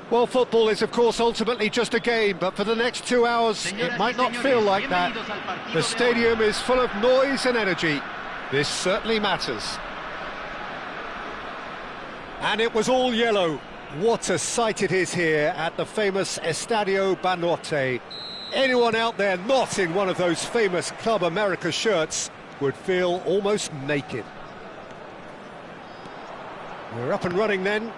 Well, football is, of course, ultimately just a game, but for the next 2 hours, it might not feel like that. The stadium is full of noise and energy. This certainly matters. And it was all yellow. What a sight it is here at the famous Estadio Banorte. Anyone out there not in one of those famous Club America shirts would feel almost naked. We're up and running then.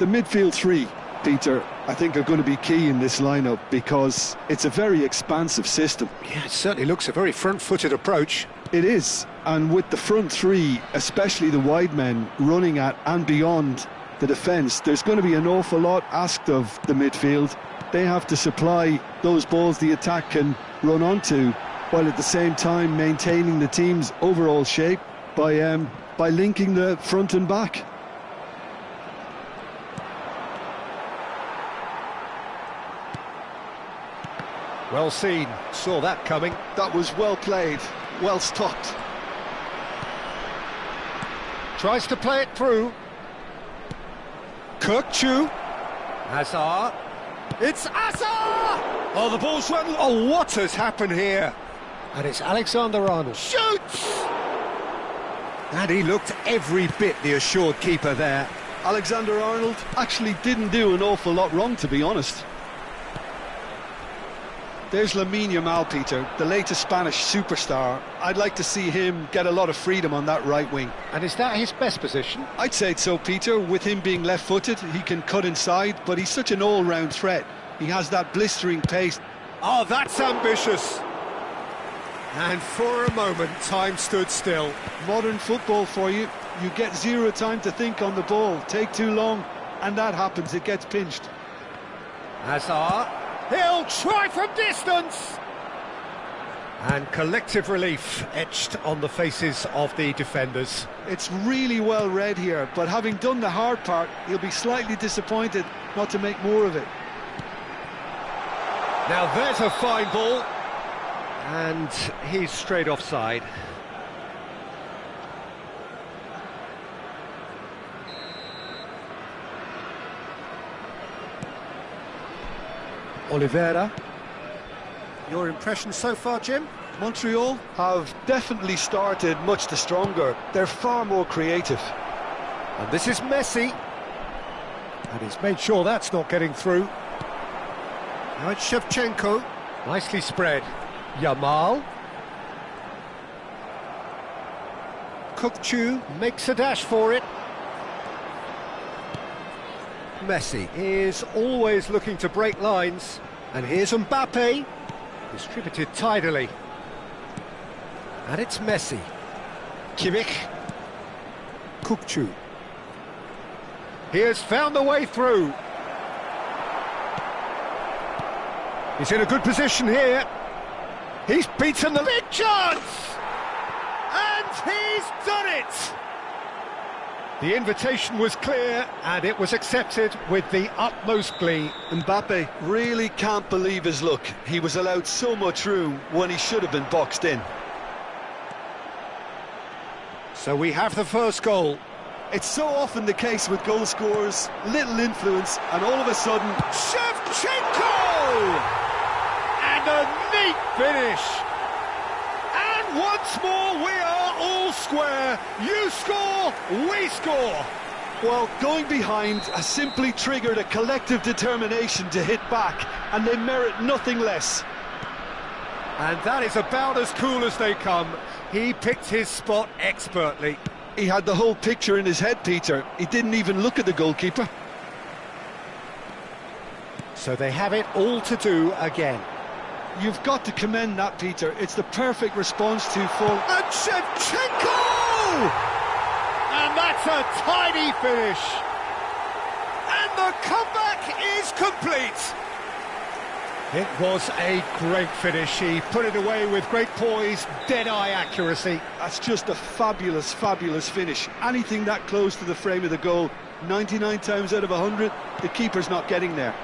The midfield three, Peter, I think are going to be key in this lineup because it's a very expansive system. Yeah, it certainly looks a very front-footed approach. It is, and with the front three, especially the wide men, running at and beyond the defence, there's going to be an awful lot asked of the midfield. They have to supply those balls the attack can run onto, while at the same time maintaining the team's overall shape by linking the front and back. Well seen, saw that coming. That was well played, well stopped. Tries to play it through. Kirkchu. Hazard. It's Hazard! Oh, the ball's run. Oh, what has happened here? And it's Alexander-Arnold. Shoots! And he looked every bit the assured keeper there. Alexander-Arnold actually didn't do an awful lot wrong, to be honest. There's Lamine Yamal, Peter, the latest Spanish superstar. I'd like to see him get a lot of freedom on that right wing. And is that his best position? I'd say so, Peter. With him being left-footed, he can cut inside, but he's such an all-round threat. He has that blistering pace. Oh, that's ambitious. And for a moment, time stood still. Modern football for you. You get zero time to think on the ball. Take too long, and that happens. It gets pinched. Hazard. He'll try from distance! And collective relief etched on the faces of the defenders. It's really well read here, but having done the hard part, he'll be slightly disappointed not to make more of it. Now there's a fine ball. And he's straight offside. Oliveira. Your impression so far, Jim? Montreal have definitely started much the stronger. They're far more creative. And this is Messi. And he's made sure that's not getting through. Now it's Shevchenko. Nicely spread. Yamal. Kirkchu makes a dash for it. Messi is always looking to break lines. And here's Mbappe, distributed tidily. And it's Messi. Kimmich. Kirkchu. He has found the way through. He's in a good position here. He's beaten the big chance! And he's done it! The invitation was clear, and it was accepted with the utmost glee. Mbappe really can't believe his luck. He was allowed so much room when he should have been boxed in. So we have the first goal. It's so often the case with goal scorers, little influence, and all of a sudden... Shevchenko! And a neat finish! And once more we are all square. You score, we score. Well, going behind has simply triggered a collective determination to hit back, and they merit nothing less. And that is about as cool as they come. He picked his spot expertly. He had the whole picture in his head, Peter. He didn't even look at the goalkeeper. So they have it all to do again. You've got to commend that, Peter. It's the perfect response to full... And Shevchenko! And that's a tidy finish. And the comeback is complete. It was a great finish. He put it away with great poise, dead-eye accuracy. That's just a fabulous, fabulous finish. Anything that close to the frame of the goal, 99 times out of 100, the keeper's not getting there.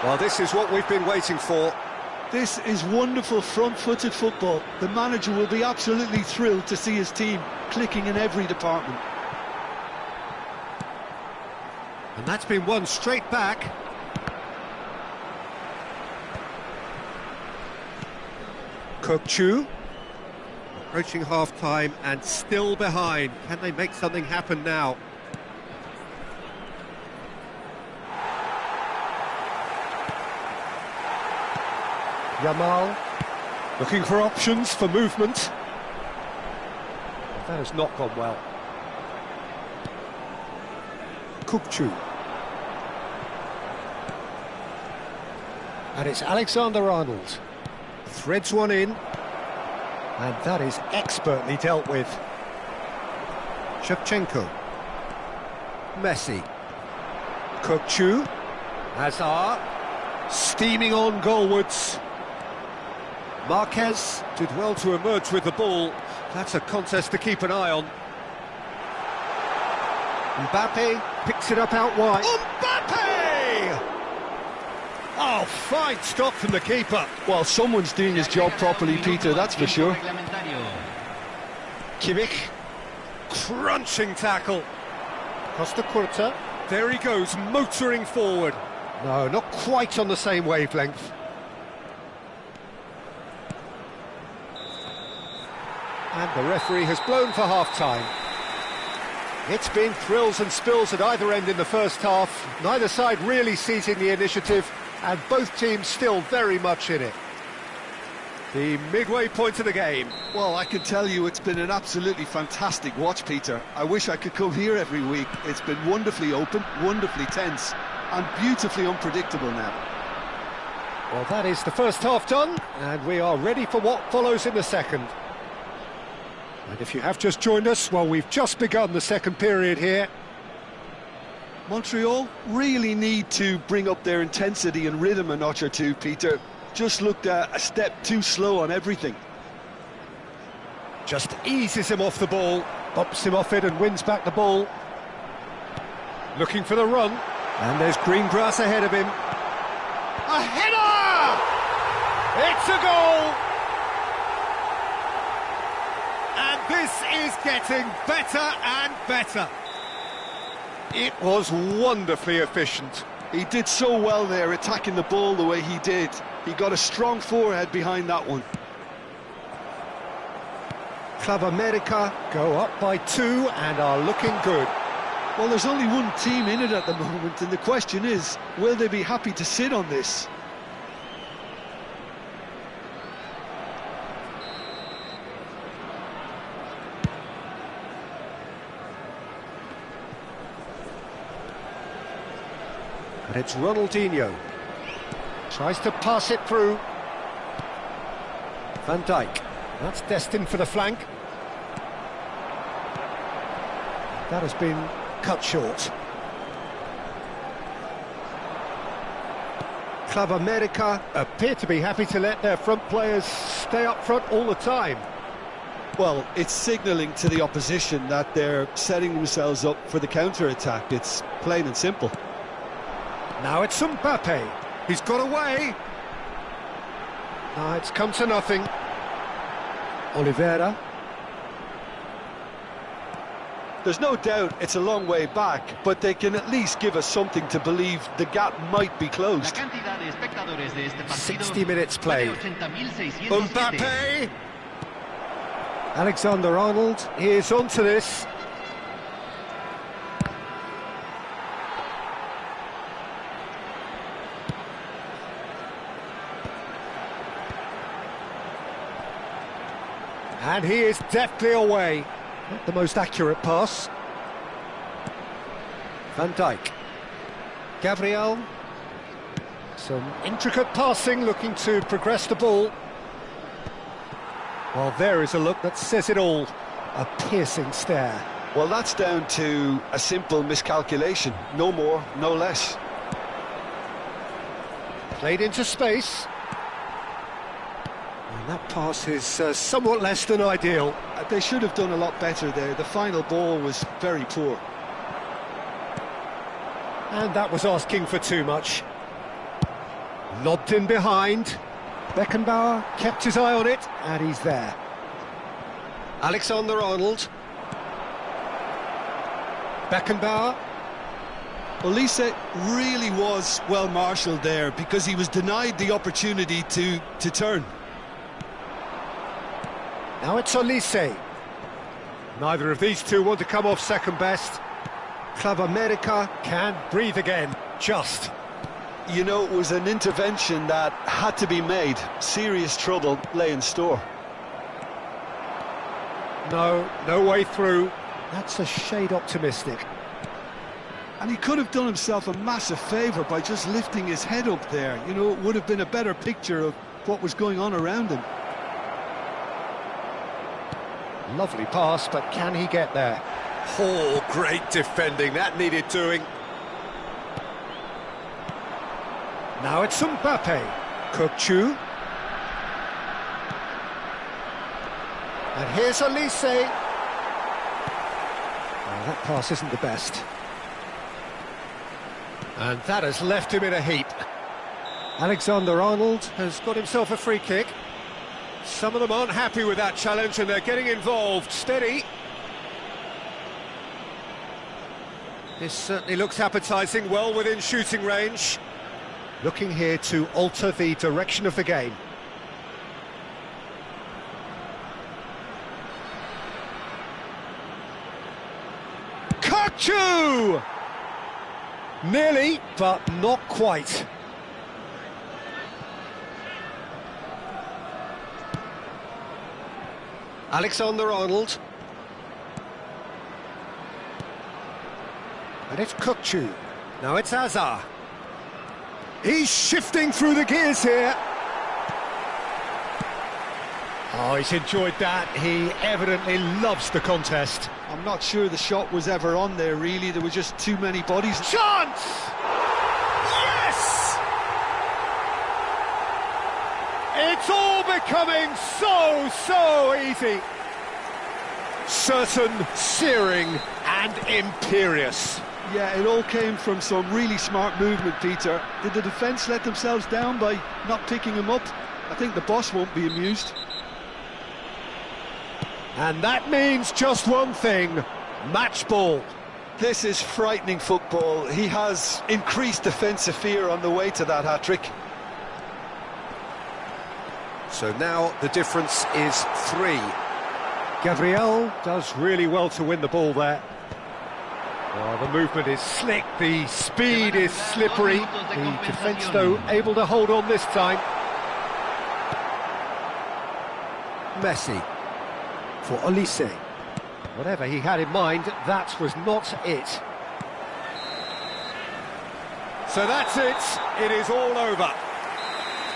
Well, this is what we've been waiting for. This is wonderful front-footed football. The manager will be absolutely thrilled to see his team clicking in every department. And that's been won straight back. Kokchu. Approaching half-time and still behind. Can they make something happen now? Yamal. Looking for options for movement. That has not gone well. Kokchu. And it's Alexander-Arnold. Threads one in. And that is expertly dealt with. Shevchenko. Messi. Kokchu. Hazard. Steaming on goalwards. Marquez did well to emerge with the ball. That's a contest to keep an eye on. Mbappe picks it up out wide. Mbappe! Oh, fine stop from the keeper. Well, someone's doing his job properly, Peter, that's for sure. Kimmich. Crunching tackle. Costa Curta. There he goes, motoring forward. No, not quite on the same wavelength. And the referee has blown for half-time. It's been thrills and spills at either end in the first half. Neither side really seizing the initiative, and both teams still very much in it. The midway point of the game. Well, I can tell you it's been an absolutely fantastic watch, Peter. I wish I could come here every week. It's been wonderfully open, wonderfully tense, and beautifully unpredictable now. Well, that is the first half done, and we are ready for what follows in the second. And if you have just joined us, well, we've just begun the second period here. Montreal really need to bring up their intensity and rhythm a notch or two, Peter. Just looked a step too slow on everything. Just eases him off the ball, bumps him off it and wins back the ball. Looking for the run, and there's green grass ahead of him. A header! It's a goal! And this is getting better and better. It was wonderfully efficient. He did so well there, attacking the ball the way he did. He got a strong forehead behind that one. Club America go up by 2 and are looking good. Well, there's only one team in it at the moment, and the question is, will they be happy to sit on this? And it's Ronaldinho. Tries to pass it through. Van Dijk. That's destined for the flank. That has been cut short. Club America appear to be happy to let their front players stay up front all the time. Well, it's signalling to the opposition that they're setting themselves up for the counter-attack. It's plain and simple. Now it's Mbappe. He's got away. It's come to nothing. Oliveira. There's no doubt it's a long way back, but they can at least give us something to believe the gap might be closed. 60 minutes played. Mbappe! Alexander-Arnold is onto this. And he is deftly away. Not the most accurate pass. Van Dijk. Gabriel. Some intricate passing, looking to progress the ball. Well, there is a look that says it all. A piercing stare. Well, that's down to a simple miscalculation. No more, no less. Played into space. And that pass is somewhat less than ideal. They should have done a lot better there. The final ball was very poor. And that was asking for too much. Lobbed in behind. Beckenbauer kept his eye on it, and he's there. Alexander-Arnold. Beckenbauer. Olise really was well marshalled there because he was denied the opportunity to turn. Now it's Olise. Neither of these two want to come off second best. Club America can breathe again, just. You know, it was an intervention that had to be made. Serious trouble lay in store. No way through. That's a shade optimistic. And he could have done himself a massive favour by just lifting his head up there. You know, it would have been a better picture of what was going on around him. Lovely pass, but can he get there? Oh, great defending, that needed doing. Now it's Mbappe. Kukçu. And here's Olise. Oh, that pass isn't the best. And that has left him in a heap. Alexander-Arnold has got himself a free kick. Some of them aren't happy with that challenge and they're getting involved. Steady. This certainly looks appetising, well within shooting range. Looking here to alter the direction of the game. Kukçu! Nearly, but not quite. Alexander-Arnold. And it's Kukçu. Now it's Azar. He's shifting through the gears here. Oh, he's enjoyed that. He evidently loves the contest. I'm not sure the shot was ever on there, really. There were just too many bodies. Chance! Yes! It's all becoming so easy. Certain, searing and imperious. Yeah, it all came from some really smart movement, Peter. Did the defence let themselves down by not picking him up? I think the boss won't be amused. And that means just one thing, match ball. This is frightening football. He has increased defensive fear on the way to that hat-trick. So now the difference is 3. Gabriel does really well to win the ball there. Oh, the movement is slick, the speed is slippery. The defence, though, able to hold on this time. Messi for Olise. Whatever he had in mind, that was not it. So that's it. It is all over.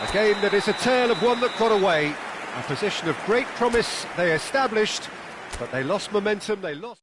A game that is a tale of one that got away. A position of great promise they established, but they lost momentum, they lost...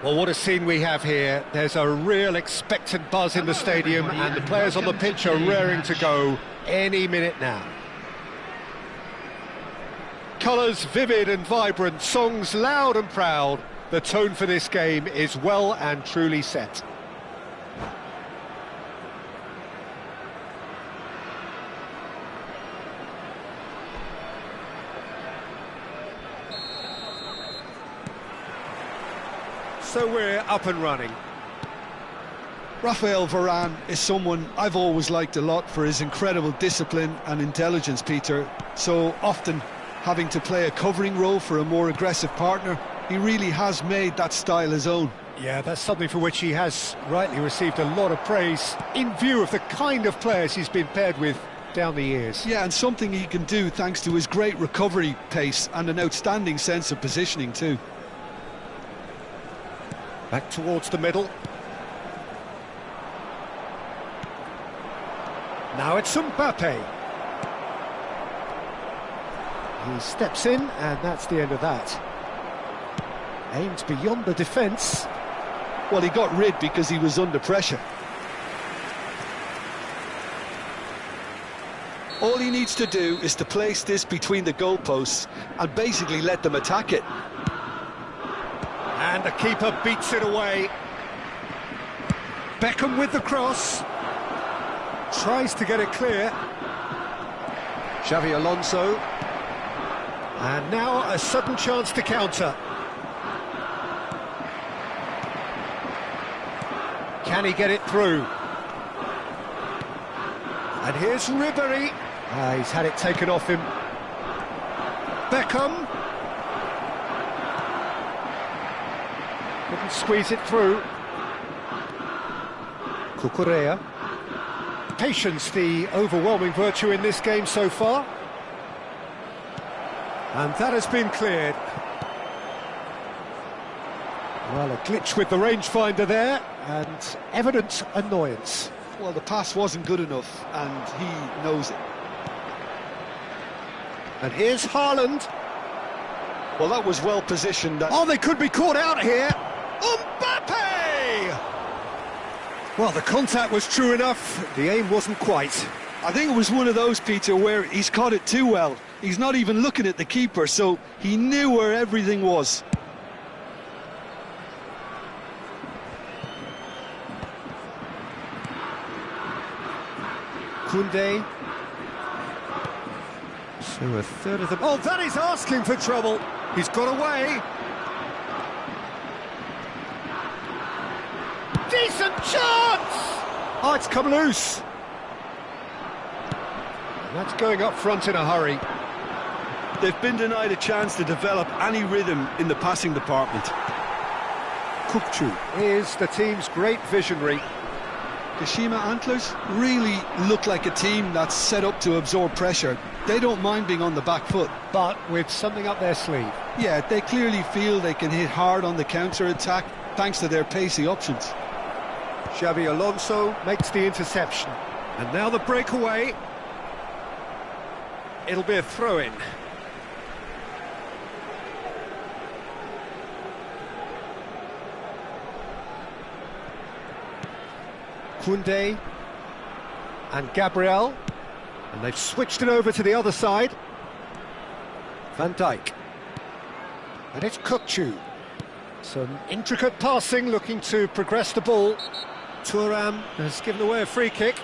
Well, what a scene we have here. There's a real expectant buzz in the stadium, and the players on the pitch are raring to go any minute now. Colours vivid and vibrant, songs loud and proud. The tone for this game is well and truly set. So we're up and running. Raphael Varane is someone I've always liked a lot for his incredible discipline and intelligence, Peter. So often having to play a covering role for a more aggressive partner, he really has made that style his own. Yeah, that's something for which he has rightly received a lot of praise in view of the kind of players he's been paired with down the years. Yeah, and something he can do thanks to his great recovery pace and an outstanding sense of positioning too. Back towards the middle. Now it's Mbappe. He steps in, and that's the end of that. Aimed beyond the defence. Well, he got rid because he was under pressure. All he needs to do is to place this between the goalposts and basically let them attack it. And the keeper beats it away. Beckham with the cross. Tries to get it clear. Xavi Alonso. And now a sudden chance to counter. Can he get it through? And here's Ribéry. He's had it taken off him. Beckham. Couldn't squeeze it through. Cucurella. Patience, the overwhelming virtue in this game so far. And that has been cleared. Well, a glitch with the rangefinder there, and evident annoyance. Well, the pass wasn't good enough, and he knows it. And here's Haaland. Well, that was well positioned. Oh, they could be caught out here. Mbappe! Well, the contact was true enough, the aim wasn't quite. I think it was one of those, Peter, where he's caught it too well. He's not even looking at the keeper, so he knew where everything was. Koundé. So a third of them. Oh, that is asking for trouble. He's got away. Decent chance! Oh, it's come loose. And that's going up front in a hurry. They've been denied a chance to develop any rhythm in the passing department. Kukçu is the team's great visionary. Kashima Antlers really look like a team that's set up to absorb pressure. They don't mind being on the back foot. But with something up their sleeve. Yeah, they clearly feel they can hit hard on the counter-attack thanks to their pacey options. Xavi Alonso makes the interception. And now the breakaway. It'll be a throw-in. Koundé and Gabriel, and they've switched it over to the other side. Van Dijk, and it's Kukçu. Some intricate passing, looking to progress the ball. Thuram has given away a free kick.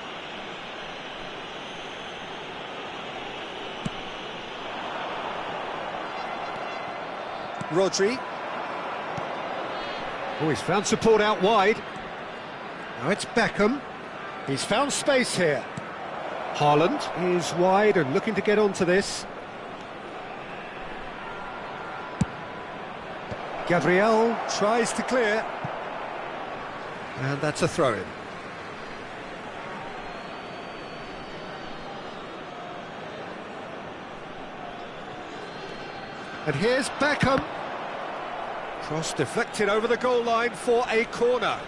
Rodri. Oh, he's found support out wide. Now it's Beckham. He's found space here. Haaland is wide and looking to get onto this. Gabriel tries to clear. And that's a throw-in. And here's Beckham. Cross deflected over the goal line for a corner.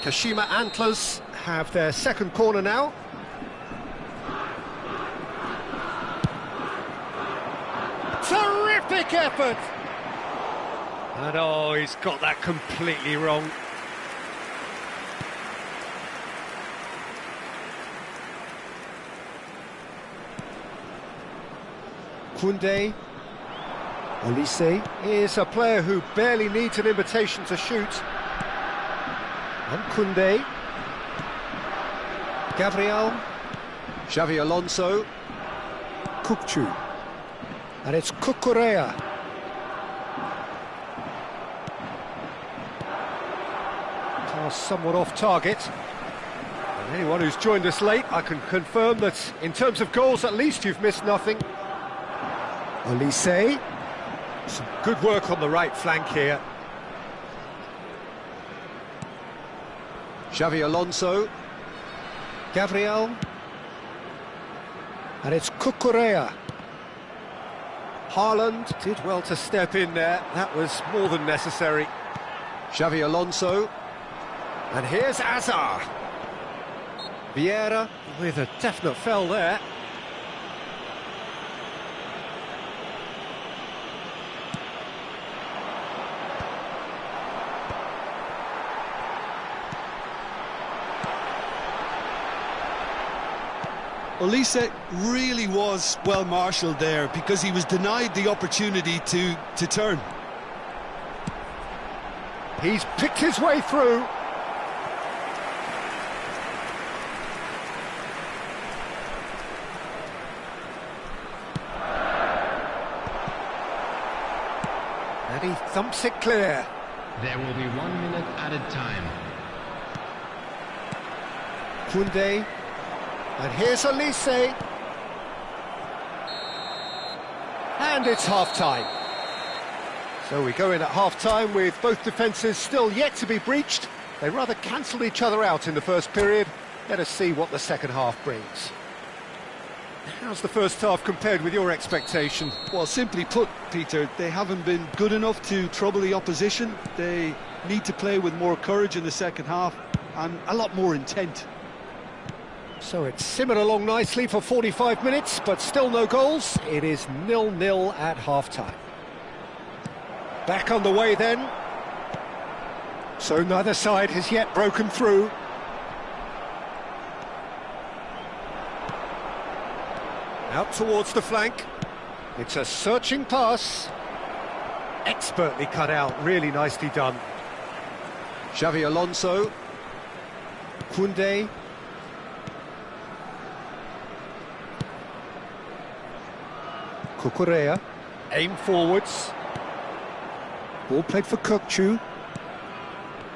Kashima Antlers have their second corner now. Terrific effort! And oh, he's got that completely wrong. Koundé. Olise is a player who barely needs an invitation to shoot. And Koundé. Gabriel. Xavi Alonso. Kukçu. And it's Cucurella. Pass somewhat off target. And anyone who's joined us late, I can confirm that in terms of goals, at least you've missed nothing. Olise. Some good work on the right flank here. Xavi Alonso. Gabriel. And it's Cucurella. Haaland did well to step in there. That was more than necessary. Xavi Alonso. And here's Azar. Vieira with a definite foul there. Olise really was well marshalled there because he was denied the opportunity to turn. He's picked his way through. And he thumps it clear. There will be 1 minute added time. Koundé. And here's Olise. And it's half-time. So we go in at half-time with both defences still yet to be breached. They rather cancelled each other out in the first period. Let us see what the second half brings. How's the first half compared with your expectation? Well, simply put, Peter, they haven't been good enough to trouble the opposition. They need to play with more courage in the second half and a lot more intent. So it's simmered along nicely for 45 minutes, but still no goals. It is 0-0 at half-time. Back on the way then. So neither side has yet broken through. Out towards the flank. It's a searching pass. Expertly cut out, really nicely done. Xavi Alonso. Koundé. Cucurella, aim forwards. Ball played for Kukçu.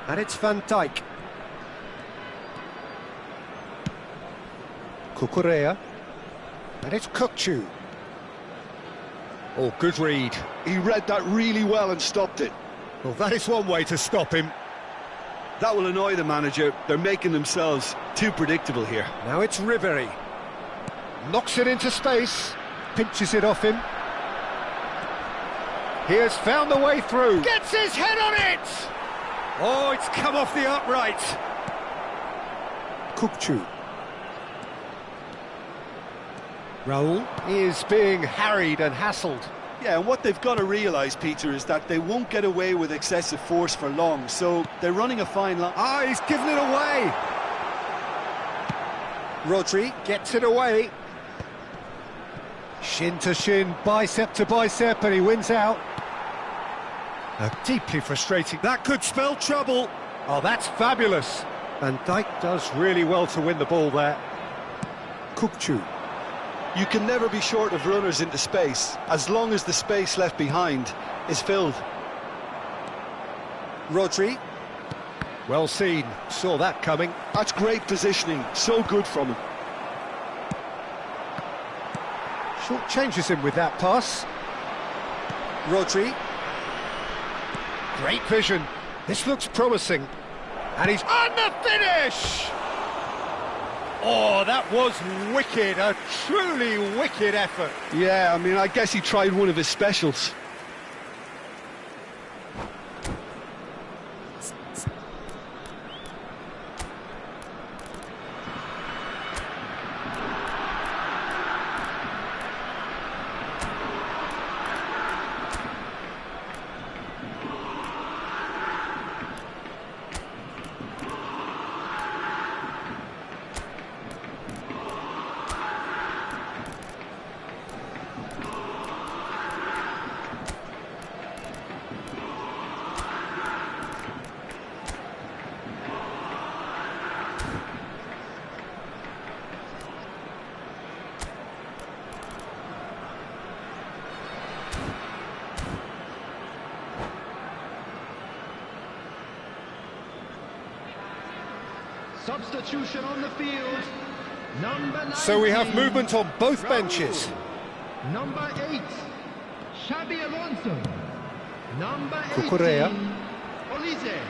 And it's Van Dijk. Cucurella. And it's Kukçu. Oh, good read. He read that really well and stopped it. Well, that is one way to stop him. That will annoy the manager. They're making themselves too predictable here. Now it's Ribéry. Knocks it into space. Pinches it off him. He has found the way through. Gets his head on it! Oh, it's come off the upright. Kukçu. Raul is being harried and hassled. Yeah, and what they've got to realise, Peter, is that they won't get away with excessive force for long, so they're running a fine line. Ah, he's given it away. Rodri gets it away. Shin to shin, bicep to bicep, and he wins out. Deeply frustrating. That could spell trouble. Oh, that's fabulous. Van Dijk does really well to win the ball there. Kukçu. You can never be short of runners into space, as long as the space left behind is filled. Rodri. Well seen, saw that coming. That's great positioning, so good from him. Short changes him with that pass. Rodri. Great vision. This looks promising. And he's on the finish! Oh, that was wicked, a truly wicked effort. Yeah, I mean, I guess he tried one of his specials. Substitution on the field. Number 19. So we have movement on both benches. Number 8, Xabi Alonso. Number 18, Cucurella Olise.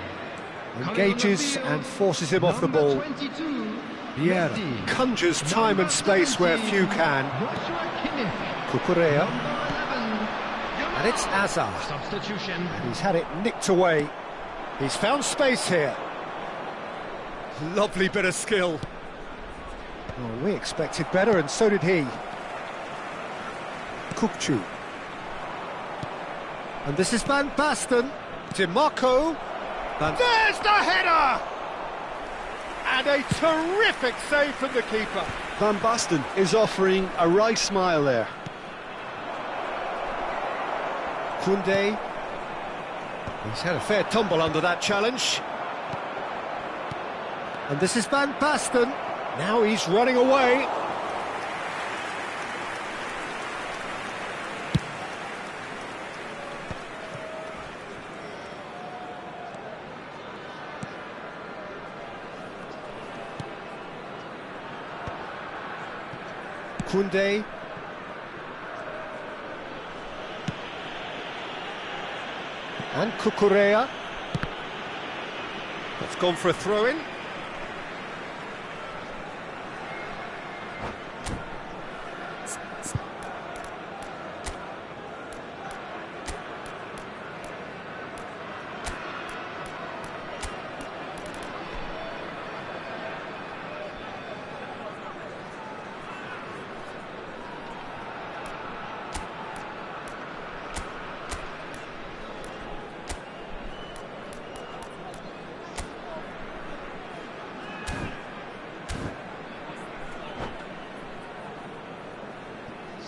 engages and forces him off the ball. 22, Vieira Messi. conjures time and space where few can. Joshua Kimmich. Cucurella, Number 11, and it's Hazard. substitution. He's had it nicked away. He's found space here. Lovely bit of skill. Well, we expected better, and so did he. Kukçu. And this is Van Basten. DiMarco. There's the header! And a terrific save from the keeper. Van Basten is offering a wry smile there. Koundé. He's had a fair tumble under that challenge. And this is Van Basten. Now he's running away. Koundé. And Cucurella. That's gone for a throw-in.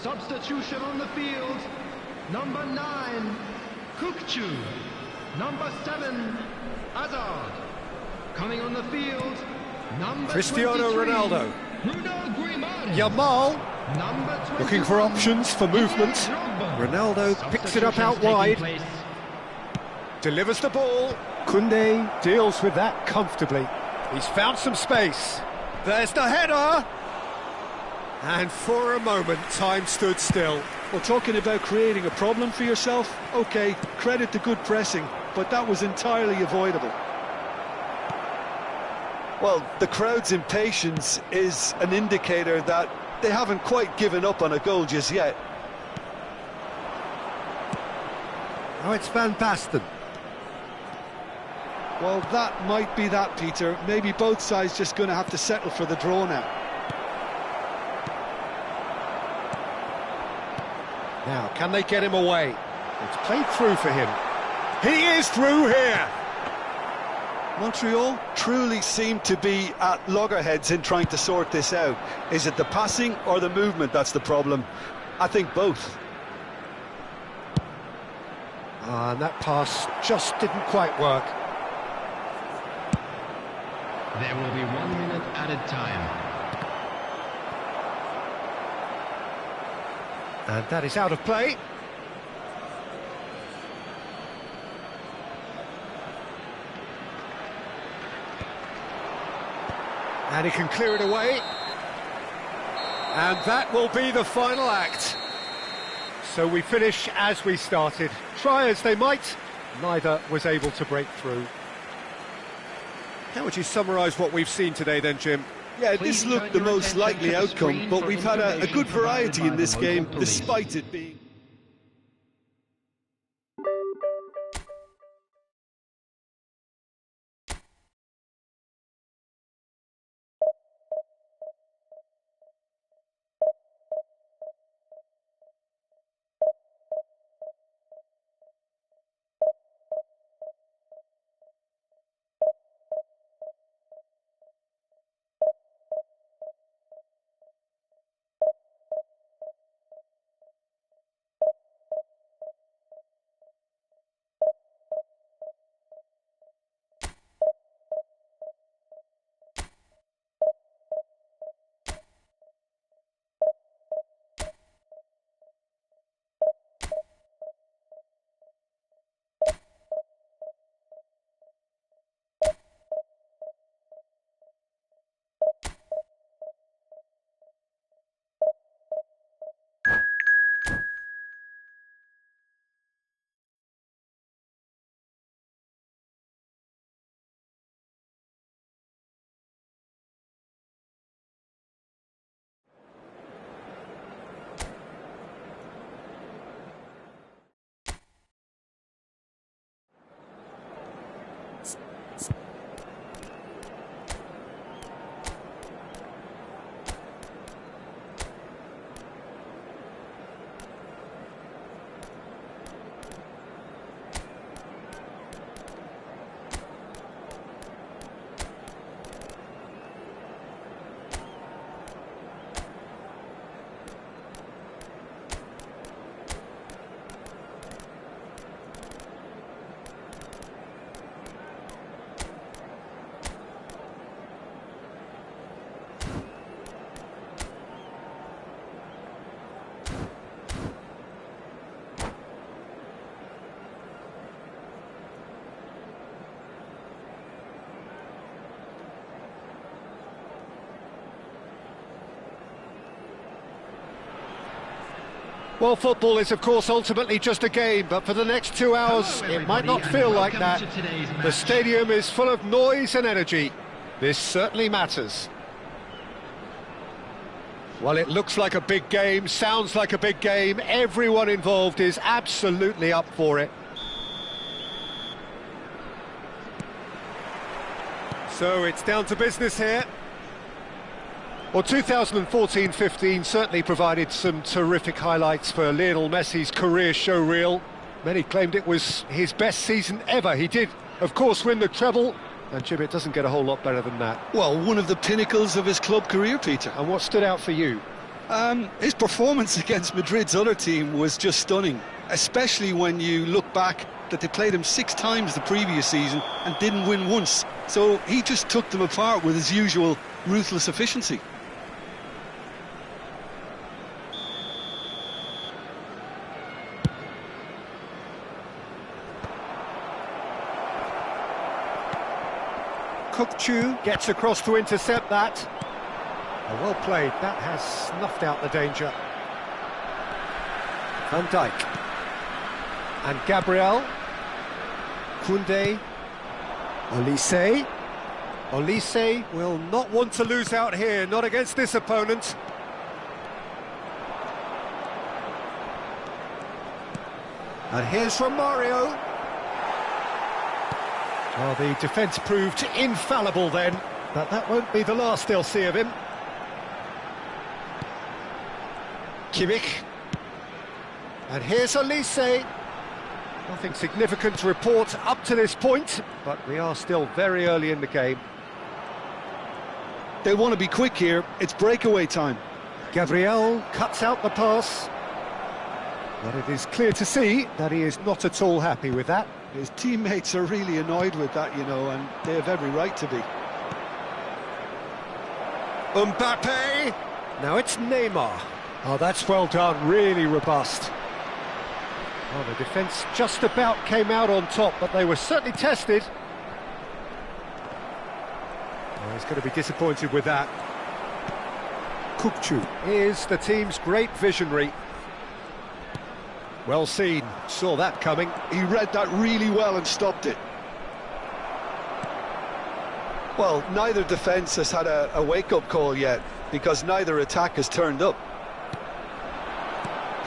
Substitution on the field. Number 9, Kukçu. Number 7, Hazard. Coming on the field, number Cristiano 23, Ronaldo. Bruno Grimaldi. Yamal Number 21, looking for options for movement. Drogba. Ronaldo picks it up out Substitutions wide. taking place. Delivers the ball. Koundé deals with that comfortably. He's found some space. There's the header. And for a moment, time stood still. Well, talking about creating a problem for yourself, okay, credit to good pressing, but that was entirely avoidable. Well, the crowd's impatience is an indicator that they haven't quite given up on a goal just yet. Now it's Van Basten. Well, that might be that, Peter. Maybe both sides just going to have to settle for the draw now. Now, can they get him away? It's played through for him. He is through here! Montreal truly seem to be at loggerheads in trying to sort this out. Is it the passing or the movement that's the problem? I think both. And that pass just didn't quite work. There will be 1 minute added time. And that is out of play. And he can clear it away. And that will be the final act. So we finish as we started. Try as they might, neither was able to break through. How would you summarise what we've seen today then, Jim? Yeah, this looked the most likely outcome, but we've had a good variety in this game, despite it being... Well, football is, of course, ultimately just a game, but for the next 2 hours, Hello, it might everybody, not and feel like welcome that. to today's The match. stadium is full of noise and energy. This certainly matters. Well, it looks like a big game, sounds like a big game. Everyone involved is absolutely up for it. So it's down to business here. Well, 2014-15 certainly provided some terrific highlights for Lionel Messi's career showreel. Many claimed it was his best season ever. He did, of course, win the treble, and Jim, it doesn't get a whole lot better than that. Well, one of the pinnacles of his club career, Peter. And what stood out for you? His performance against Madrid's other team was just stunning, especially when you look back that they played him 6 times the previous season and didn't win once. So he just took them apart with his usual ruthless efficiency. Kukçu gets across to intercept that. Oh, well played, that has snuffed out the danger. Van Dijk. And Gabriel. Koundé. Olise. Olise will not want to lose out here, not against this opponent. And here's Romario. Well, the defence proved infallible then, but that won't be the last they'll see of him. Kimmich. And here's Olise. Nothing significant to report up to this point, but we are still very early in the game. They want to be quick here. It's breakaway time. Gabriel cuts out the pass. But it is clear to see that he is not at all happy with that. His teammates are really annoyed with that, you know, and they have every right to be. Mbappe! Now it's Neymar. Oh, that's well done, really robust. Well, the defence just about came out on top, but they were certainly tested. Oh, he's going to be disappointed with that. Kukçu is the team's great visionary. Well seen, saw that coming. He read that really well and stopped it. Well, neither defence has had a wake-up call yet, because neither attack has turned up.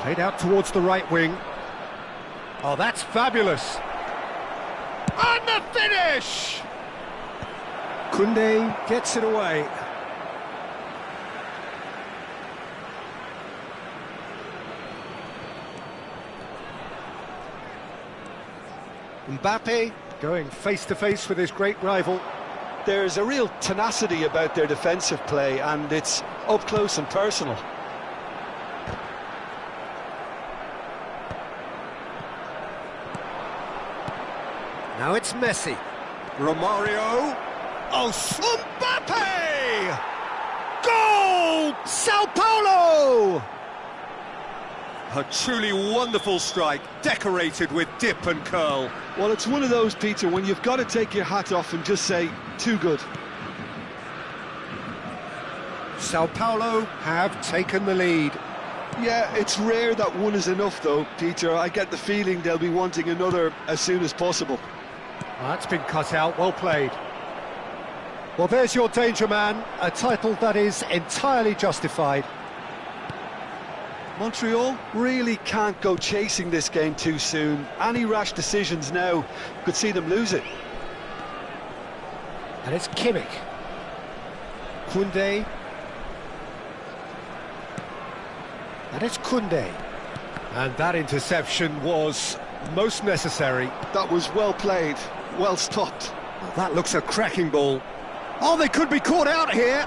Played out towards the right wing. Oh, that's fabulous. And the finish! Koundé gets it away. Mbappe going face-to-face with his great rival. There's a real tenacity about their defensive play, and it's up close and personal. Now it's Messi. Romario. Oh, Mbappe! Goal! Sao Paulo! A truly wonderful strike, decorated with dip and curl. Well, it's one of those, Peter, when you've got to take your hat off and just say, too good. Sao Paulo have taken the lead. Yeah, it's rare that one is enough, though, Peter. I get the feeling they'll be wanting another as soon as possible. Well, that's been cut out, well played. Well, there's your danger man, a title that is entirely justified. Montreal really can't go chasing this game too soon. Any rash decisions now could see them lose it. And it's Kimmich. Koundé. And it's Koundé. And that interception was most necessary. That was well played, well stopped. Well, that looks a cracking ball. Oh, they could be caught out here.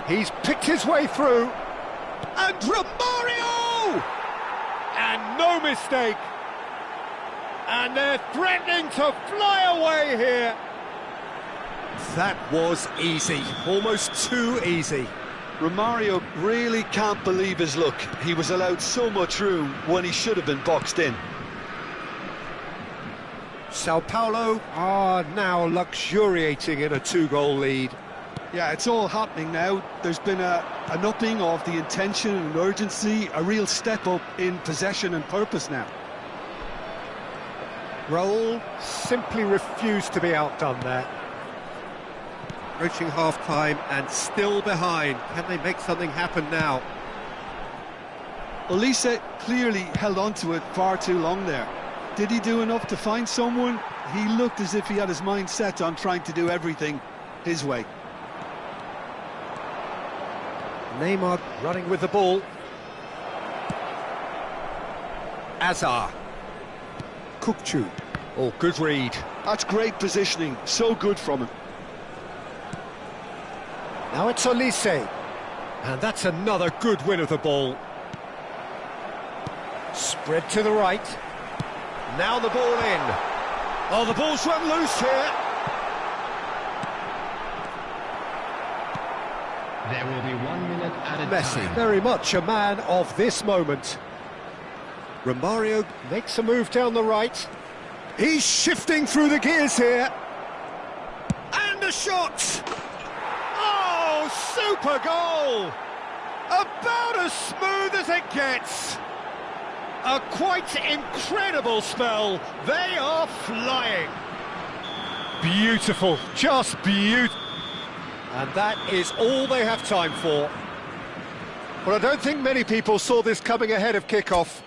He's picked his way through. And Romario! And no mistake. And they're threatening to fly away here. That was easy, almost too easy. Romario really can't believe his luck. He was allowed so much room when he should have been boxed in. Sao Paulo are now luxuriating in a 2-goal lead. Yeah, it's all happening now. There's been an upping of the intention and urgency, a real step up in possession and purpose now. Raul simply refused to be outdone there. Reaching half-time and still behind. Can they make something happen now? Olise clearly held on to it far too long there. Did he do enough to find someone? He looked as if he had his mind set on trying to do everything his way. Neymar running with the ball. Azar. Kukçu. Oh, good read. That's great positioning, so good from him. Now it's Olise. And that's another good win of the ball. Spread to the right. Now the ball in. Oh, the ball's run loose here. There will be 1 minute added Messi, time. very much a man of this moment. Romario makes a move down the right. He's shifting through the gears here. And a shot! Oh, super goal! About as smooth as it gets. A quite incredible spell. They are flying. Beautiful, just beautiful. And that is all they have time for. Well, I don't think many people saw this coming ahead of kickoff.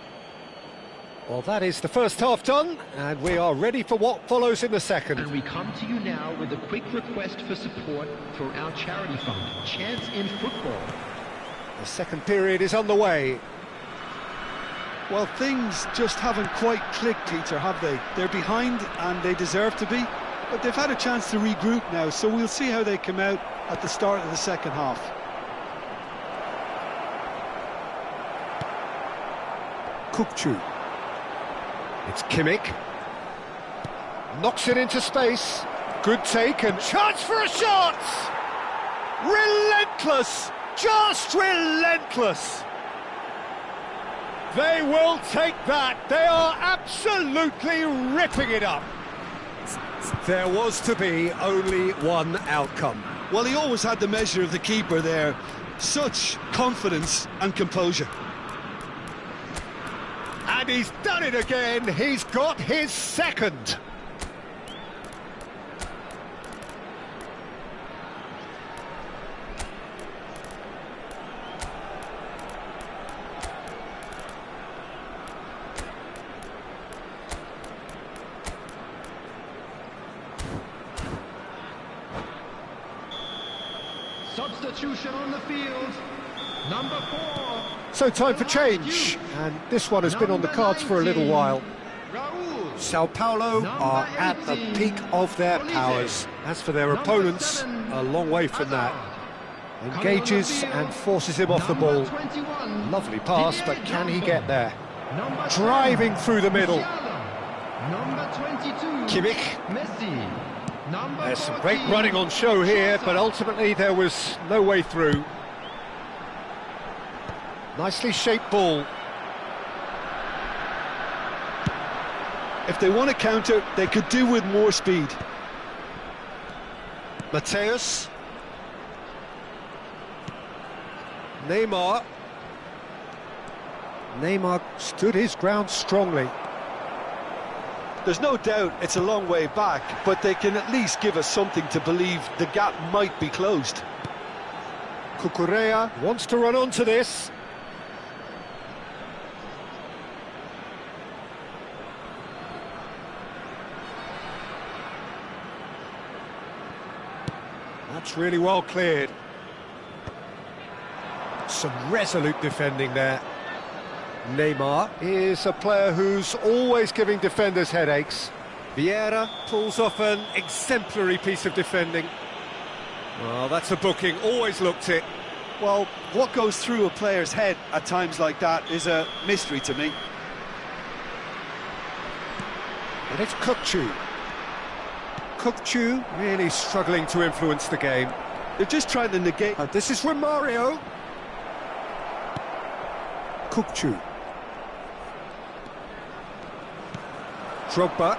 Well, that is the first half done, and we are ready for what follows in the second. And we come to you now with a quick request for support for our charity fund, Chance in Football. The second period is underway. Well, things just haven't quite clicked, Peter, have they? They're behind, and they deserve to be. But they've had a chance to regroup now, so we'll see how they come out at the start of the second half. Kukçu. It's Kimmich. Knocks it into space. Good take and chance for a shot! Relentless! Just relentless! They will take that. They are absolutely ripping it up. There was to be only one outcome. Well, he always had the measure of the keeper there. Such confidence and composure. And he's done it again. He's got his second. Substitution on the field. Number 4. So time for change. And this one has been on the cards for a little while. Raul. Sao Paulo are at the peak of their powers. As for their opponents, a long way from that. Engages and forces him off the ball. Lovely pass, but can he get there? Driving through the middle. Number 22. Kimmich. Messi. There's some great running on show here, but ultimately there was no way through. Nicely shaped ball. If they want to counter, they could do with more speed. Mateus. Neymar. Neymar stood his ground strongly. There's no doubt it's a long way back, but they can at least give us something to believe the gap might be closed. Cucurella wants to run onto this. That's really well cleared. Some resolute defending there. Neymar is a player who's always giving defenders headaches. Vieira pulls off an exemplary piece of defending. Well, that's a booking, always looked it. Well, what goes through a player's head at times like that is a mystery to me. And it's Kukçu. Kukçu really struggling to influence the game. They're just trying to negate... This is Romario. Kukçu. Drogba.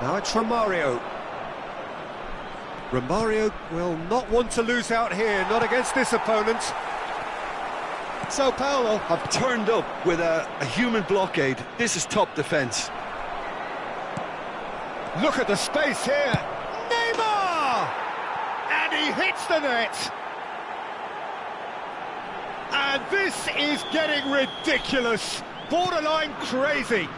Now it's Romario. Romario will not want to lose out here, not against this opponent. Sao Paulo have turned up with a human blockade. This is top defence. Look at the space here. Neymar! And he hits the net. And this is getting ridiculous. Borderline crazy.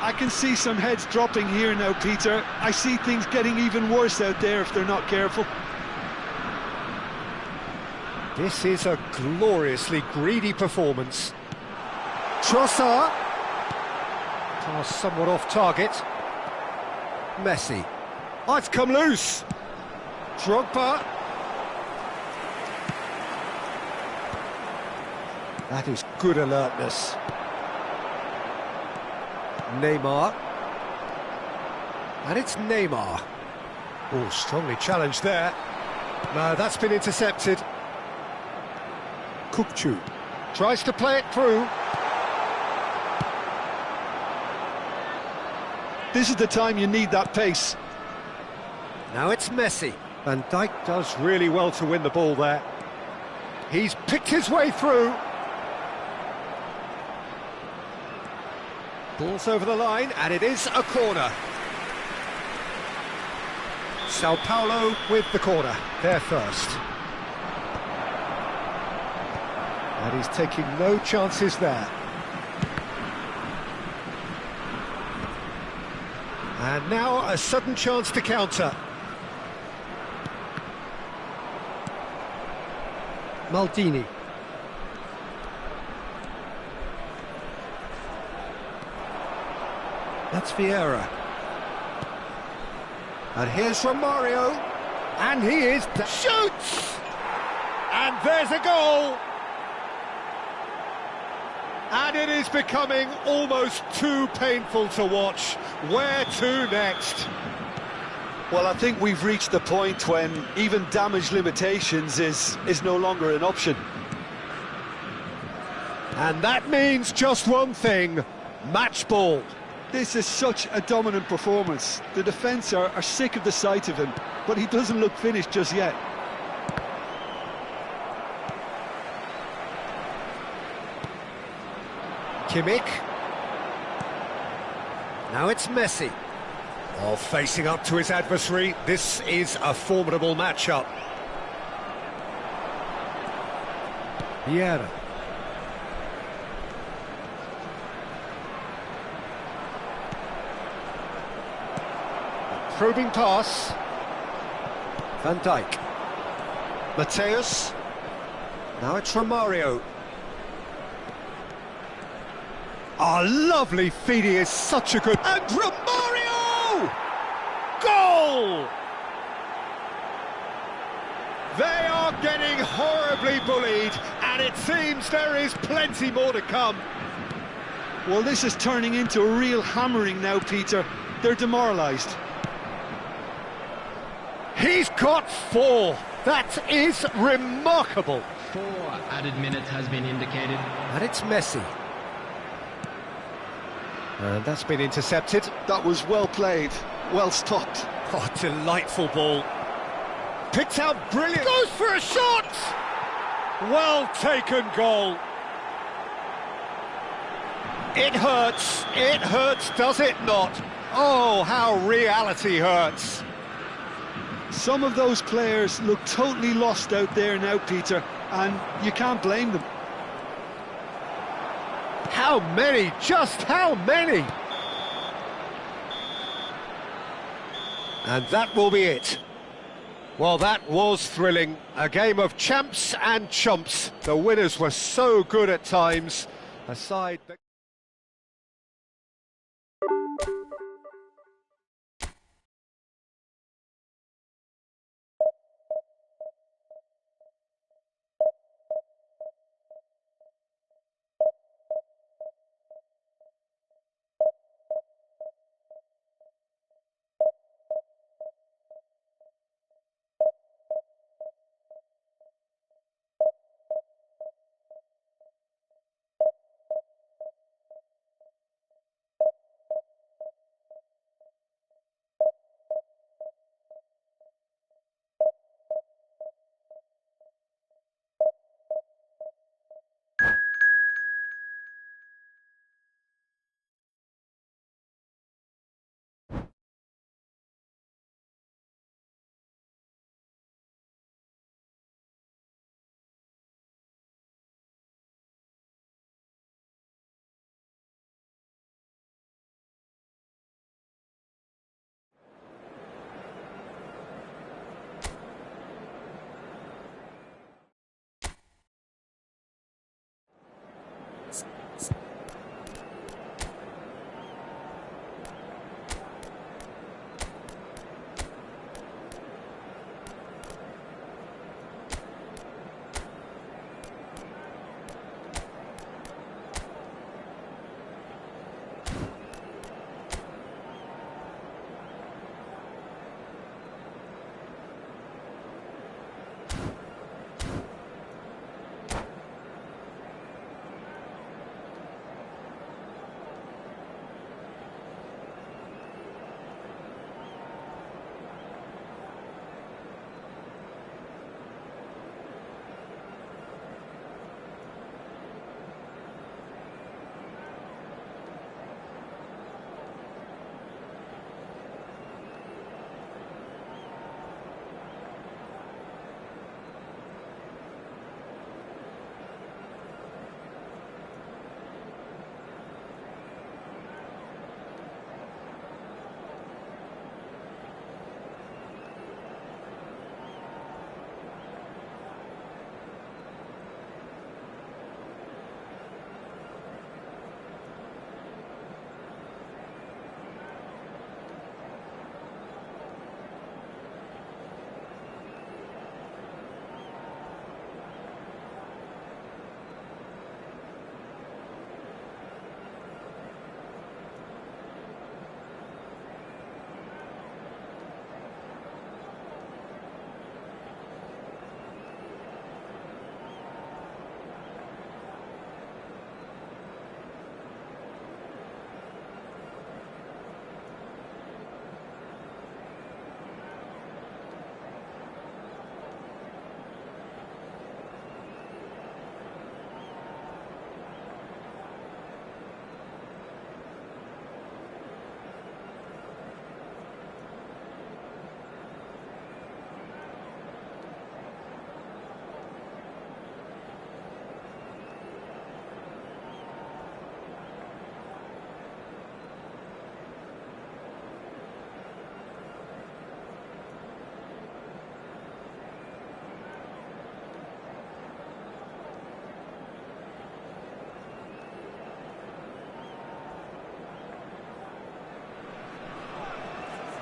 I can see some heads dropping here now, Peter. I see things getting even worse out there if they're not careful. This is a gloriously greedy performance. Trossard. Pass somewhat off target. Messi. Oh, it's come loose. Drogba. That is good alertness. Neymar. And it's Neymar. Oh, strongly challenged there. No, that's been intercepted. Kukçu tries to play it through. This is the time you need that pace. Now it's Messi. Van Dijk does really well to win the ball there. He's picked his way through. Ball's over the line, and it is a corner. Sao Paulo with the corner, there first. And he's taking no chances there. And now a sudden chance to counter. Maldini. That's Vieira. And here's Romario. And he is... shoots! And there's a goal! And it is becoming almost too painful to watch. Where to next? Well, I think we've reached the point when even damage limitations is no longer an option. And that means just one thing, match ball. This is such a dominant performance. The defence are sick of the sight of him, but he doesn't look finished just yet. Kimmich. Now it's Messi. Oh, facing up to his adversary. This is a formidable matchup. Vieira. Probing pass. Van Dijk. Mateus. Now it's Romario. Oh, lovely feed, he is such a good... And Romario! Goal! They are getting horribly bullied, and it seems there is plenty more to come. Well, this is turning into a real hammering now, Peter. They're demoralised. He's got 4. That is remarkable. 4 added minutes has been indicated. And it's Messi. And that's been intercepted. That was well played, well stopped. Oh, delightful ball. Picked out brilliant. Goes for a shot! Well taken goal. It hurts, does it not? Oh, how reality hurts. Some of those players look totally lost out there now, Peter, and you can't blame them. How many? Just how many? And that will be it. Well, that was thrilling. A game of champs and chumps. The winners were so good at times. Aside...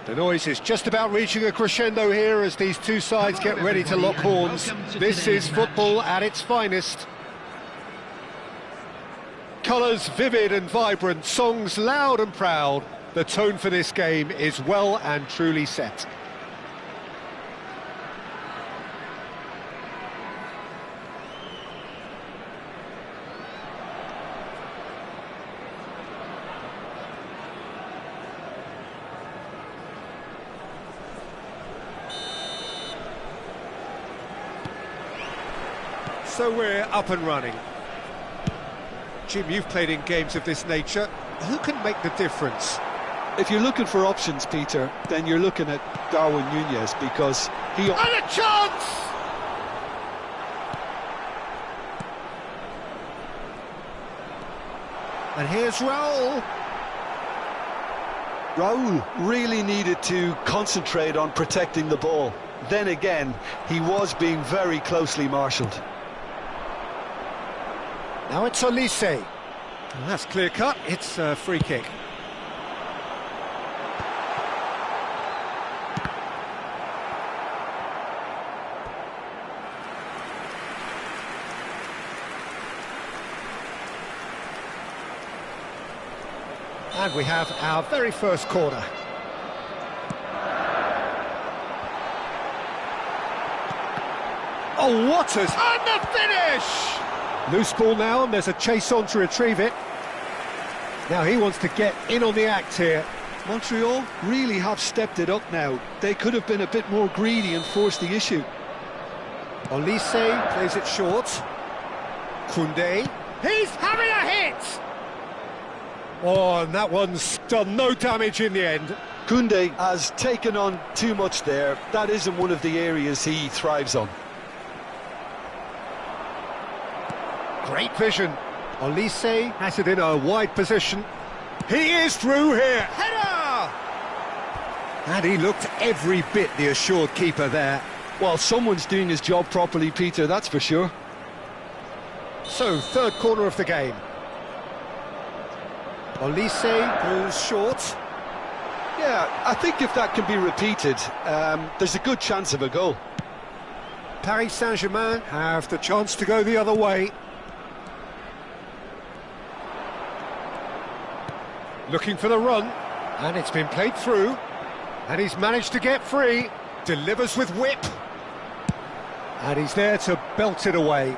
The noise is just about reaching a crescendo here as these two sides get ready to lock horns. This is football at its finest. Colours vivid and vibrant, songs loud and proud. The tone for this game is well and truly set. So we're up and running. Jim, you've played in games of this nature. Who can make the difference? If you're looking for options, Peter, then you're looking at Darwin Núñez because he... And a chance! And here's Raul. Raul really needed to concentrate on protecting the ball. Then again, he was being very closely marshalled. Now it's Olise. Well, that's clear cut, it's a free kick. And we have our very first corner. Oh, what a... And the finish! Loose ball now, and there's a chase on to retrieve it. Now he wants to get in on the act here. Montreal really have stepped it up now. They could have been a bit more greedy and forced the issue. Olise plays it short. Koundé. He's having a hit! Oh, and that one's done no damage in the end. Koundé has taken on too much there. That isn't one of the areas he thrives on. Great vision. Olise has it in a wide position. He is through here. Header! And he looked every bit the assured keeper there. Well, someone's doing his job properly, Peter, that's for sure. So, third corner of the game. Olise goes short. Yeah, I think if that can be repeated, there's a good chance of a goal. Paris Saint-Germain have the chance to go the other way. Looking for the run, and it's been played through, and he's managed to get free, delivers with whip, and he's there to belt it away.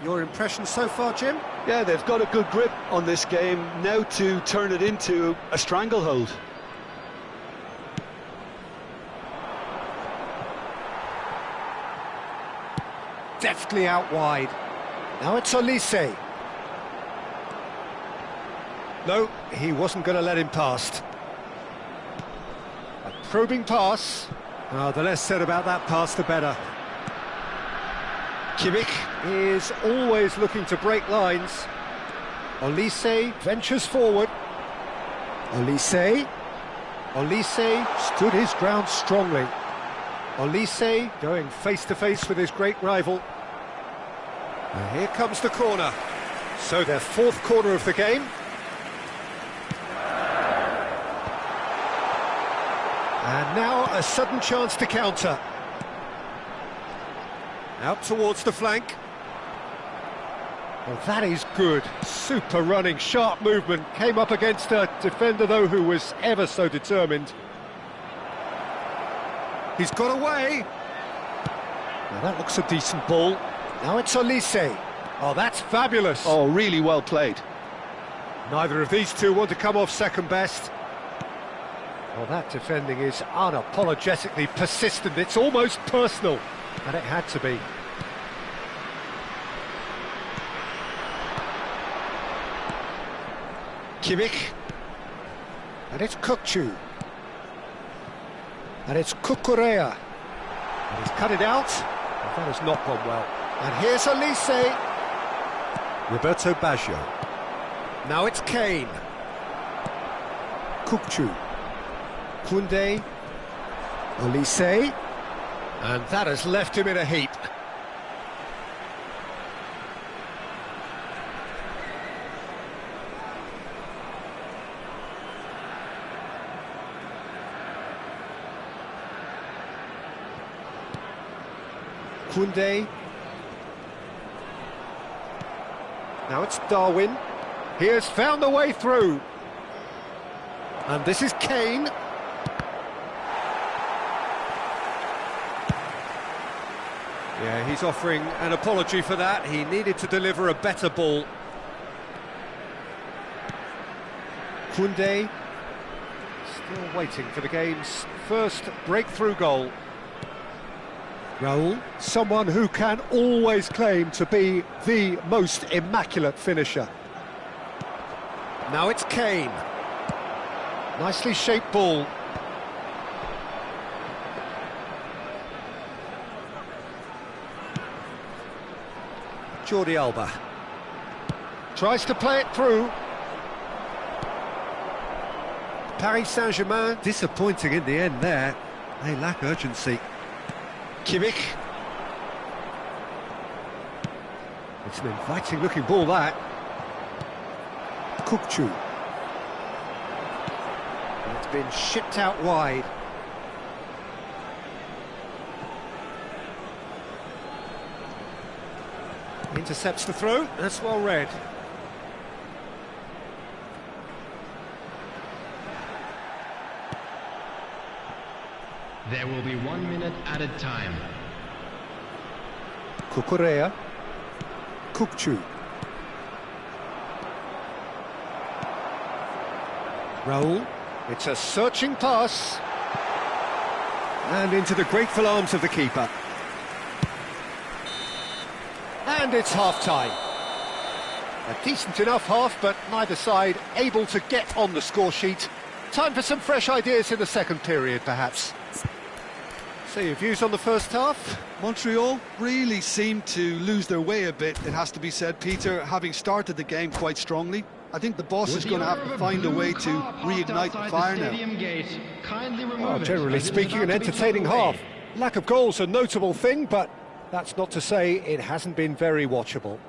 Your impression so far, Jim? Yeah, they've got a good grip on this game, now to turn it into a stranglehold. Deftly out wide. Now it's Olise. No, he wasn't going to let him past. A probing pass. Oh, the less said about that pass, the better. Kimmich is always looking to break lines. Olise ventures forward. Olise. Olise stood his ground strongly. Olise going face-to-face with his great rival. And here comes the corner. So their fourth corner of the game. And now a sudden chance to counter. Out towards the flank. Well, that is good. Super running, sharp movement. Came up against a defender, though, who was ever so determined. He's got away. Now that looks a decent ball. Now it's Olise. Oh, that's fabulous. Oh, really well played. Neither of these two want to come off second best. Well, that defending is unapologetically persistent. It's almost personal, and it had to be. Kimmich. And it's Kukçu. And it's Cucurella. And he's cut it out. And that has not gone well. And here's Olise. Roberto Baggio. Now it's Kane. Kukçu. Koundé, Olise, and that has left him in a heap. Koundé. Now it's Darwin. He has found the way through. And this is Kane. Yeah, he's offering an apology for that. He needed to deliver a better ball. Koundé. Still waiting for the game's first breakthrough goal. Raul, someone who can always claim to be the most immaculate finisher. Now it's Kane. Nicely shaped ball. Jordi Alba. Tries to play it through. Paris Saint-Germain, disappointing in the end there. They lack urgency. Kimmich. It's an inviting looking ball, that. Kukçu. It's been shipped out wide. Intercepts the throw, that's well read. There will be 1 minute added time. Kukurea. Kukçu. Raul. It's a searching pass. And into the grateful arms of the keeper. And it's half-time. A decent enough half, but neither side able to get on the score sheet. Time for some fresh ideas in the second period, perhaps. So your views on the first half? Montreal really seemed to lose their way a bit, it has to be said, Peter, having started the game quite strongly. I think the boss is going to have to find a way to reignite the fire now. Generally speaking, an entertaining half. Lack of goals a notable thing, but that's not to say it hasn't been very watchable.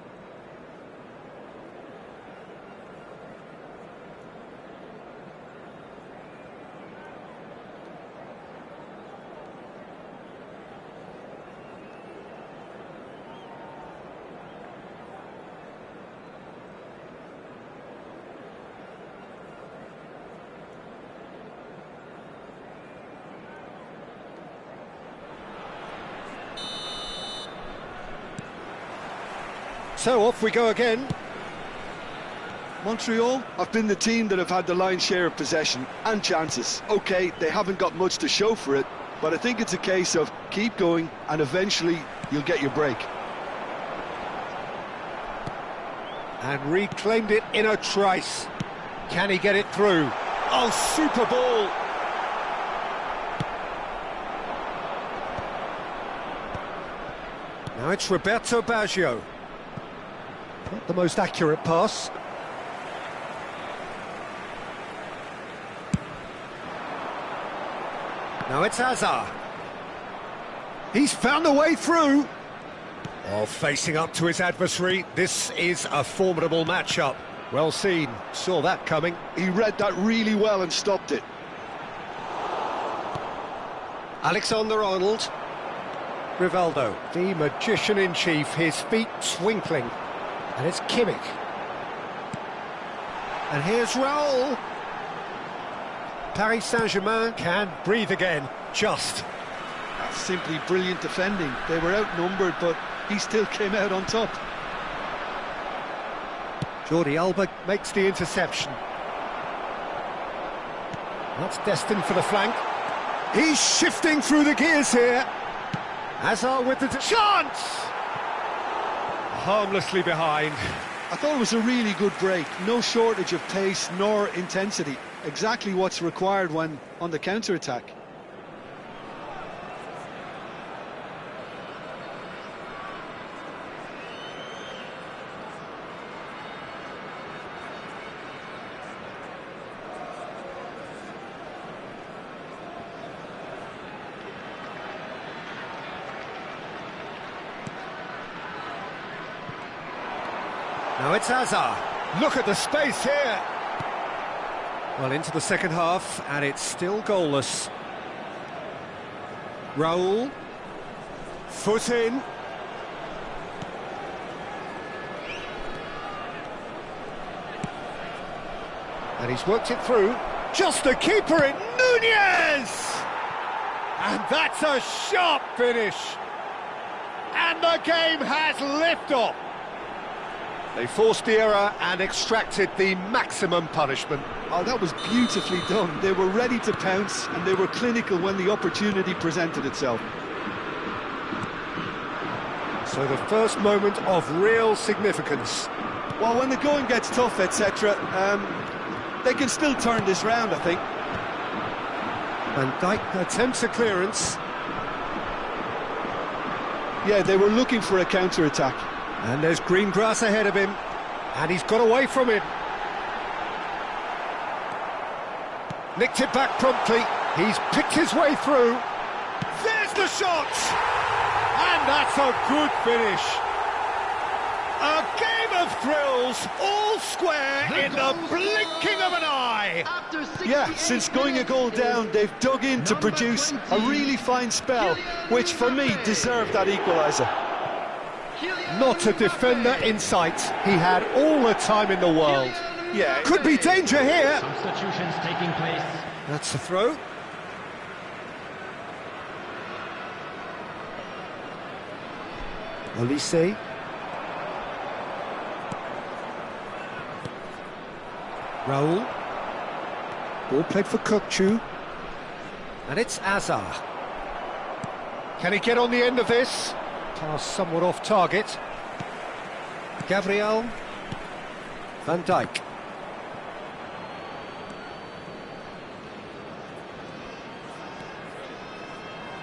So off we go again. Montreal have been the team that have had the lion's share of possession and chances. OK, they haven't got much to show for it, but I think it's a case of keep going and eventually you'll get your break. And reclaimed it in a trice. Can he get it through? Oh, super ball! Now it's Roberto Baggio. Not the most accurate pass. Now it's Hazard. He's found a way through. Oh, facing up to his adversary. This is a formidable matchup. Well seen. Saw that coming. He read that really well and stopped it. Alexander-Arnold. Rivaldo, the magician-in-chief, his feet twinkling. And it's Kimmich. And here's Raul. Paris Saint-Germain can breathe again, just. That's simply brilliant defending. They were outnumbered, but he still came out on top. Jordi Alba makes the interception. That's destined for the flank. He's shifting through the gears here. Hazard with the chance! Harmlessly behind. I thought it was a really good break. No shortage of pace nor intensity. Exactly what's required when on the counter-attack. Now it's Hazard. Look at the space here. Well, into the second half, and it's still goalless. Raul. Foot in. And he's worked it through. Just the keeper in Nunez! And that's a sharp finish. And the game has liftoff. They forced the error and extracted the maximum punishment. Oh, that was beautifully done. They were ready to pounce and they were clinical when the opportunity presented itself. So the first moment of real significance. Well, when the going gets tough, etc., they can still turn this round, I think. Van Dijk attempts a clearance. Yeah, they were looking for a counter-attack. And there's green grass ahead of him. And he's got away from it. Nicked it back promptly. He's picked his way through. There's the shot! And that's a good finish. A game of thrills, all square in the blinking of an eye. Yeah, since going a goal down, they've dug in to produce a really fine spell, which for me deserved that equaliser. Not a defender in sight. He had all the time in the world. Yeah, Could be danger here. Substitutions taking place. That's a throw. Olise. Raul. Ball played for Kokchu. And it's Azar. Can he get on the end of this? Pass somewhat off target. Gabriel. Van Dijk.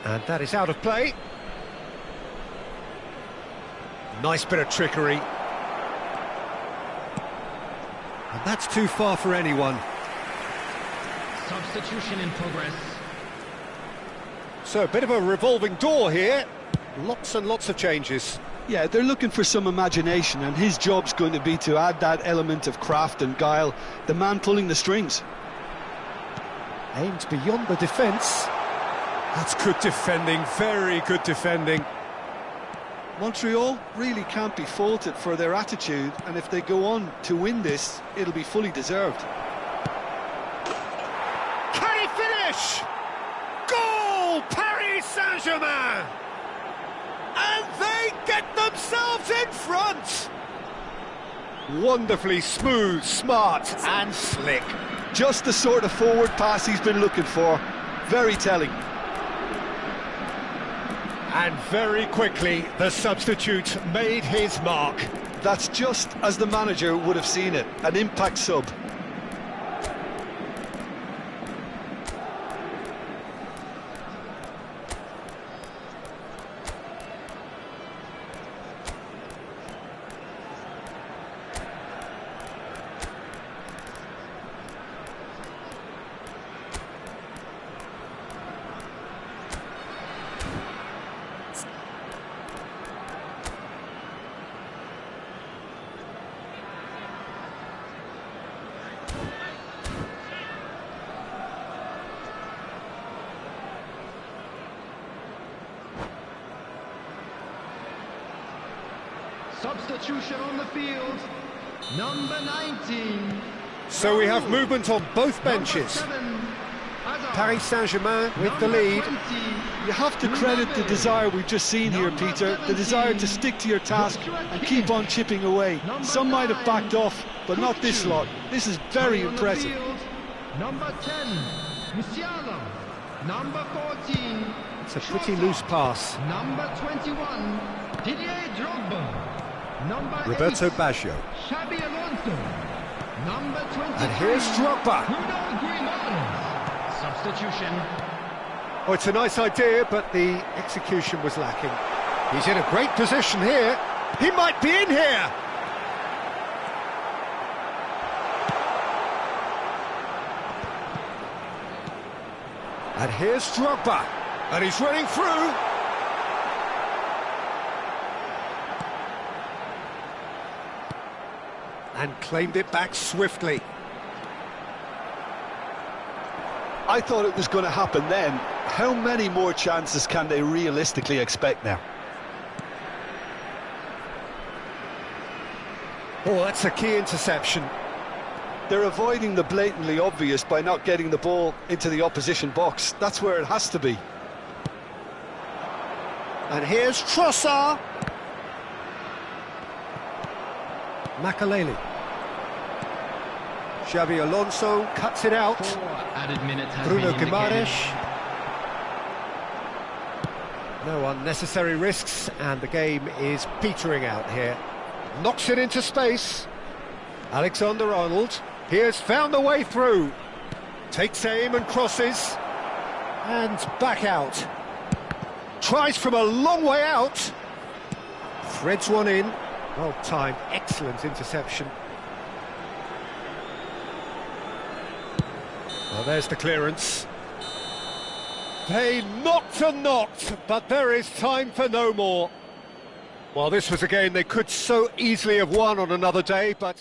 And that is out of play. Nice bit of trickery. And that's too far for anyone. Substitution in progress. So a bit of a revolving door here. Lots and lots of changes. yeah, they're looking for some imagination, and his job's going to be to add that element of craft and guile, the man pulling the strings. Aimed beyond the defence. That's good defending, very good defending. Montreal really can't be faulted for their attitude, and if they go on to win this, it'll be fully deserved. Can he finish? Goal! Paris Saint-Germain! And they get themselves in front! Wonderfully smooth, smart and slick. Just the sort of forward pass he's been looking for. Very telling. And very quickly, the substitute made his mark. That's just as the manager would have seen it, an impact sub. Substitution on the field, number 19. So we have movement on both benches. Paris Saint-Germain with the lead. You have to credit the desire we've just seen here, Peter, the desire to stick to your task and keep on chipping away. Some might have backed off, but not this lot. This is very impressive. Number 10, Musiala. Number 14, It's a pretty loose pass. number 21, Didier Drogba. Number Roberto 8, Baggio. Xabi Alonso. Number 23, And here's Drogba. Bruno Grimaldo. Substitution. Oh, it's a nice idea, but the execution was lacking. He's in a great position here. He might be in here. And here's Drogba. And he's running through. And claimed it back swiftly. I thought it was going to happen then. How many more chances can they realistically expect now? Oh, that's a key interception. They're avoiding the blatantly obvious by not getting the ball into the opposition box. That's where it has to be. And here's Trossard. Makaleli. Xabi Alonso cuts it out. 4 added minutes has Bruno been indicated. Guimaraes. No unnecessary risks, and the game is petering out here. Knocks it into space. Alexander-Arnold. He has found the way through. Takes aim and crosses. And back out. Tries from a long way out. Threads one in. Well timed, excellent interception. Well, there's the clearance. They knocked and knocked, but there is time for no more. Well, this was a game they could so easily have won on another day, but...